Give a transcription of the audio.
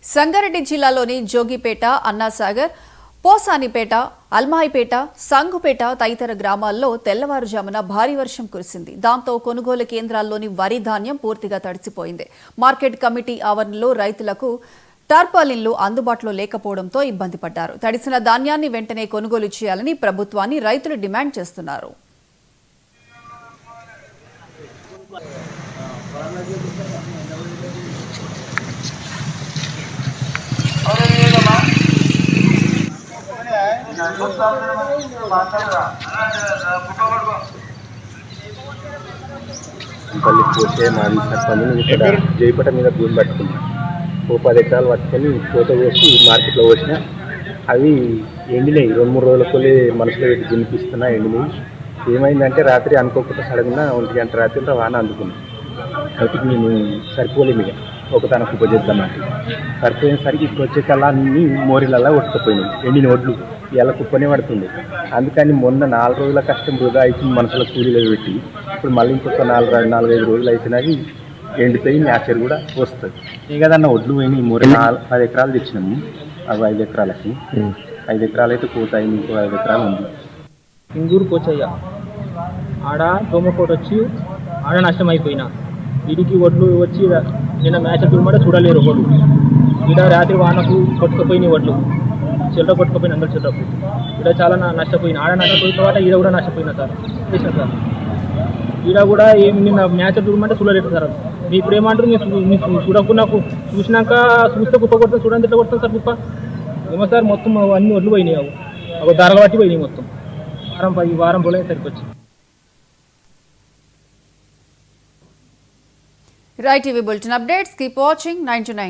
సంగారెడ్డి జిల్లాలోని జోగిపేట, అన్నాసాగర్, పోసానిపేట, అల్మాయిపేట, సంగుపేట తదితర గ్రామాల్లో తెల్లవారుజామున భారీ వర్షం కురిసింది. దాంతో కొనుగోలు కేంద్రాల్లోని వరి ధాన్యం పూర్తిగా తడిసిపోయింది. మార్కెట్ కమిటీ ఆవరణలో రైతులకు టార్పాలిన్లు అందుబాటులో లేకపోవడంతో ఇబ్బంది పడ్డారు. తడిసిన ధాన్యాన్ని వెంటనే కొనుగోలు చేయాలని ప్రభుత్వాన్ని రైతులు డిమాండ్ చేస్తున్నారు. పల్లి పోతే మాది సర్పంచ్ జైపట మీద భూమి పట్టుకుంది. 10 ఎకరాలు పట్టుకొని పూత పోసి మార్కెట్లో పోసిన అవి ఎండినాయి. 2-3 రోజులకి మనసులో పెట్టి దినిపిస్తున్నా ఎండినాయి. ఏమైందంటే రాత్రి అనుకోకుండా సడన్గా 1 గంట రాత్రి వాన అందుకుంది. అయితే మేము సరిపోలేము, ఇక ఒక తన కుప్ప చేద్దామంటే సరిపోయేసరికి ఇప్పుడు వచ్చేకల్లా అన్ని మోరీలల్లా కొట్టుకుపోయినాయి. ఎండిన ఒడ్లు ఇలా కుప్పనే పడుతుంది. అందుకని మొన్న 4 రోజుల కష్టం వృధా అవుతుంది మనసులో కూలీలు పెట్టి. ఇప్పుడు మళ్ళీ ఇంకొక 4-5 రోజులు అయితేనది ఎండిపోయి న్యాచర్ కూడా వస్తుంది. ఏ కదన్న ఒడ్లు పోయినాయి. మోరీ 10 ఎకరాలు తెచ్చినాము. అవి 5 ఎకరాలకి 5 ఎకరాలు అయితే పోతాయి. ఇంకో 5 ఎకరాలు ఉంది. ఇంగూరు కోచయ్య ఆడ దోమకోట వచ్చి ఆడ నష్టం అయిపోయినా. వీడికి ఒడ్లు వచ్చి నిన్న మ్యాచ్ దుర్మాట చూడలేరు. ఒడ్లు ఈడ రాత్రి వానకు కొట్టుకుపోయినాయి. ఒడ్లు చిల్లర కొట్టుకుపోయిన అందరు చిల్లరకు ఈడ చాలా నష్టపోయినా. ఆడ నష్టపోయిన తర్వాత ఈడ కూడా నష్టపోయినా సార్. చేసిన సార్ ఈడ కూడా నిన్న మ్యాచ్ దుర్మంటే చూడలేదు సార్. మీరు ఇప్పుడు ఏమంటారు? మీరు చూడకుండా చూసినాక చూస్తే కుప్ప కొడతాం, చూడండి ఎట్లా కొడతాం సార్ కుప్ప. ఏమో సార్ మొత్తం అన్ని ఒడ్లు పోయినాయి. ఒక ధరలు బట్టి పోయినాయి మొత్తం. వారం పోలే సరిపోవచ్చు. Right, TV bulletin updates. Keep watching 9 to 9.